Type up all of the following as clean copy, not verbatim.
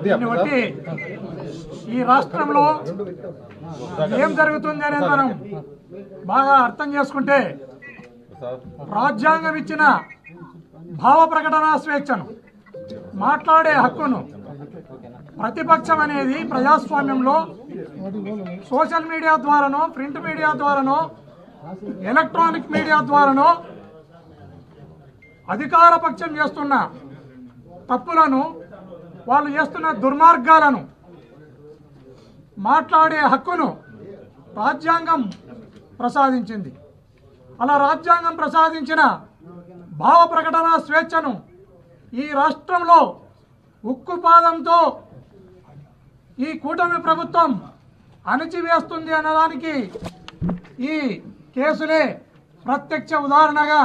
దీన్ని బట్టి ఈ రాష్ట్రంలో ఏం జరుగుతుంది అనేది మనం బాగా అర్థం చేసుకుంటే రాజ్యాంగం ఇచ్చిన భావ ప్రకటన స్వేచ్ఛను, మాట్లాడే హక్కును, ప్రతిపక్షం అనేది ప్రజాస్వామ్యంలో సోషల్ మీడియా ద్వారానో, ప్రింట్ మీడియా ద్వారానో, ఎలక్ట్రానిక్ మీడియా ద్వారానో అధికార పక్షం చేస్తున్న తప్పులను, వాళ్ళు చేస్తున్న దుర్మార్గాలను మాట్లాడే హక్కును రాజ్యాంగం ప్రసాదించింది. అలా రాజ్యాంగం ప్రసాదించిన భావ ప్రకటన స్వేచ్ఛను ఈ రాష్ట్రంలో ఉక్కుపాదంతో ఈ కూటమి ప్రభుత్వం అణచివేస్తుంది అన్నదానికి ఈ కేసులే ప్రత్యక్ష ఉదాహరణగా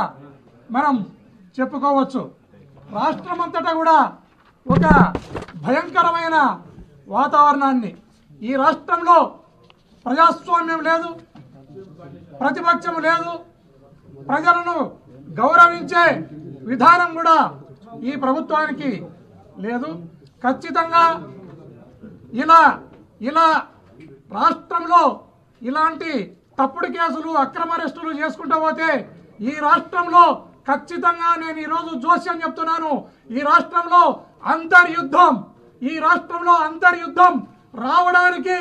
మనం చెప్పుకోవచ్చు. రాష్ట్రమంతటా కూడా ఒక భయంకరమైన వాతావరణాన్ని, ఈ రాష్ట్రంలో ప్రజాస్వామ్యం లేదు, ప్రతిపక్షం లేదు, ప్రజలను గౌరవించే విధానం కూడా ఈ ప్రభుత్వానికి లేదు. ఖచ్చితంగా ఇలా రాష్ట్రంలో ఇలాంటి తప్పుడు కేసులు, అక్రమ అరెస్టులు చేసుకుంటూ పోతే ఈ రాష్ట్రంలో ఖచ్చితంగా నేను ఈరోజు జోస్యం చెప్తున్నాను, ఈ రాష్ట్రంలో అంతర్యుద్ధం రావడానికి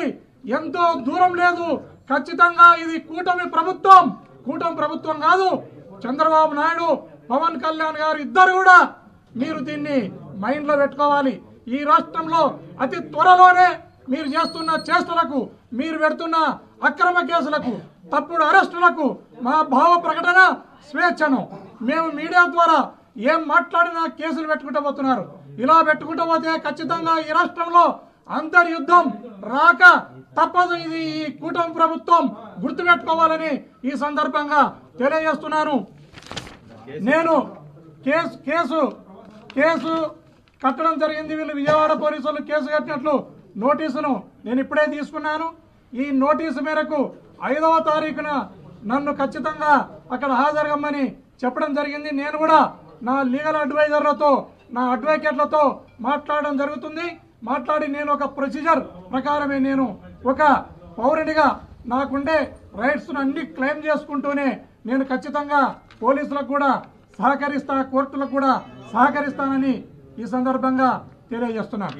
ఎంతో దూరం లేదు. ఖచ్చితంగా ఇది కూటమి ప్రభుత్వం కాదు. చంద్రబాబు నాయుడు, పవన్ కళ్యాణ్ గారు ఇద్దరు కూడా మీరు దీన్ని మైండ్ లో పెట్టుకోవాలి. ఈ రాష్ట్రంలో అతి త్వరలోనే మీరు చేస్తున్న చేష్టలకు, మీరు పెడుతున్న అక్రమ కేసులకు, తప్పుడు అరెస్టులకు మా భావ ప్రకటన స్వేచ్ఛను మేము మీడియా ద్వారా ఏం మాట్లాడినా కేసులు పెట్టుకుంటూ పోతున్నారు. ఇలా పెట్టుకుంటూ పోతే ఖచ్చితంగా ఈ రాష్ట్రంలో అంతర్యుద్ధం రాక తప్పదు. ఇది ఈ కూటమి ప్రభుత్వం గుర్తుపెట్టుకోవాలని ఈ సందర్భంగా తెలియజేస్తున్నాను. నేను కేసు కట్టడం జరిగింది. వీళ్ళు విజయవాడ పోలీసులు కేసు కట్టినట్లు నోటీసును నేను ఇప్పుడే తీసుకున్నాను. ఈ నోటీసు మేరకు 5వ తారీఖున నన్ను ఖచ్చితంగా అక్కడ హాజరుగమ్మని చెప్పడం జరిగింది. నేను కూడా నా లీగల్ అడ్వైజర్లతో, నా అడ్వకేట్లతో మాట్లాడడం జరుగుతుంది. మాట్లాడి నేను ఒక ప్రొసీజర్ ప్రకారమే, నేను ఒక పౌరునిగా నాకుండే రైట్స్ అన్ని క్లెయిమ్ చేసుకుంటూనే నేను ఖచ్చితంగా పోలీసులకు కూడా సహకరిస్తా, కోర్టులకు కూడా సహకరిస్తానని ఈ సందర్భంగా తెలియజేస్తున్నాను.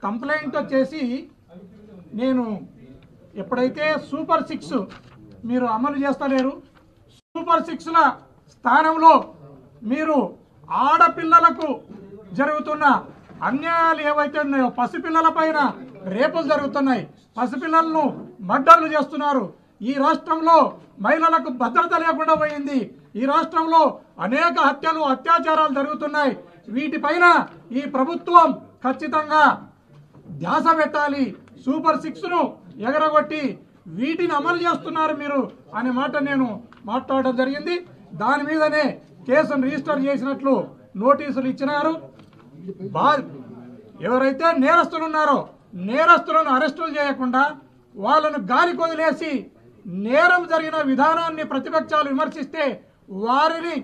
కంప్లైంట్ వచ్చేసి నేను ఎప్పుడైతే సూపర్ 6 మీరు అమలు చేస్తలేరు, సూపర్ 6ల స్థానంలో మీరు ఆడపిల్లలకు జరుగుతున్న అన్యాయాలు ఏవైతే ఉన్నాయో, పసిపిల్లల పైన రేపులు జరుగుతున్నాయి, పసిపిల్లలను మర్డర్లు చేస్తున్నారు, ఈ రాష్ట్రంలో మహిళలకు భద్రత లేకుండా పోయింది, ఈ రాష్ట్రంలో అనేక హత్యలు, అత్యాచారాలు జరుగుతున్నాయి. వీటిపైన ఈ ప్రభుత్వం ఖచ్చితంగా ధ్యాస పెట్టాలి. సూపర్ 6ను ఎగరగొట్టి వీటిని అమలు చేస్తున్నారు మీరు అనే మాట నేను మాట్లాడడం జరిగింది. దాని మీదనే కేసును రిజిస్టర్ చేసినట్లు నోటీసులు ఇచ్చినారు. ఎవరైతే నేరస్తులు ఉన్నారో నేరస్తులను అరెస్టులు చేయకుండా వాళ్ళను గాలి కొదిలేసి నేరం జరిగిన విధానాన్ని ప్రతిపక్షాలు విమర్శిస్తే వారిని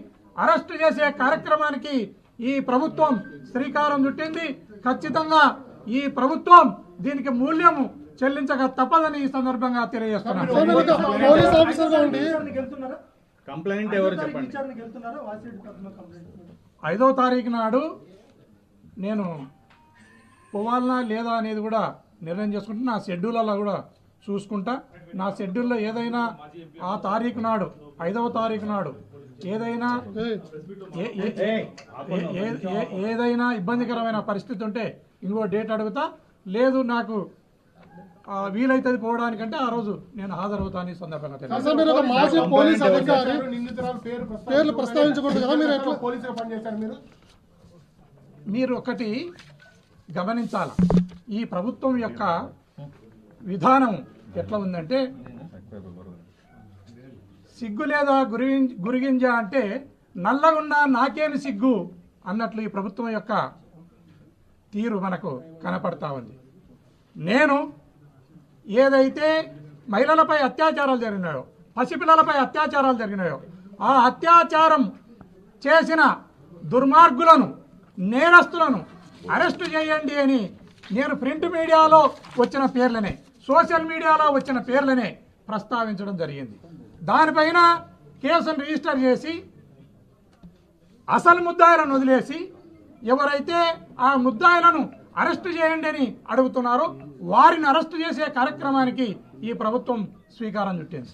అరెస్టు చేసే కార్యక్రమానికి ఈ ప్రభుత్వం శ్రీకారం చుట్టింది. ఖచ్చితంగా ఈ ప్రభుత్వం దీనికి మూల్యం చెల్లించక తప్పదని ఈ సందర్భంగా తెలియజేస్తున్నారు. 5వ తారీఖు నాడు నేను పోవాలనా లేదా అనేది కూడా నిర్ణయం చేసుకుంటే నా షెడ్యూల్లో కూడా చూసుకుంటా. నా షెడ్యూల్లో ఏదైనా ఆ తారీఖు నాడు, 5వ తారీఖు నాడు ఏదైనా ఇబ్బందికరమైన పరిస్థితి ఉంటే ఇంకో డేట్ అడుగుతా. లేదు నాకు వీలైతే పోవడానికంటే ఆ రోజు నేను హాజరవుతాను. ఈ సందర్భంగా మీరు ఒకటి గమనించాల, ఈ ప్రభుత్వం యొక్క విధానం ఎట్లా ఉందంటే, సిగ్గు లేదా గురిగింజ అంటే నల్లగున్నా నాకేమి సిగ్గు అన్నట్లు ఈ ప్రభుత్వం యొక్క తీరు మనకు కనపడతా ఉంది. నేను ఏదైతే మహిళలపై అత్యాచారాలు జరిగినాయో, పసిపిల్లలపై అత్యాచారాలు జరిగినాయో ఆ అత్యాచారం చేసిన దుర్మార్గులను నేరస్తులను అరెస్టు చేయండి అని నేను ప్రింట్ మీడియాలో వచ్చిన పేర్లనే సోషల్ మీడియాలో వచ్చిన పేర్లనే ప్రస్తావించడం జరిగింది. దానిపైన కేసును రిజిస్టర్ చేసి అసలు ముద్దాయిలను వదిలేసి ఎవరైతే ఆ ముద్దాయిలను అరెస్టు చేయండి అని అడుగుతున్నారో వారిని అరెస్టు చేసే కార్యక్రమానికి ఈ ప్రభుత్వం శ్రీకారం చుట్టింది.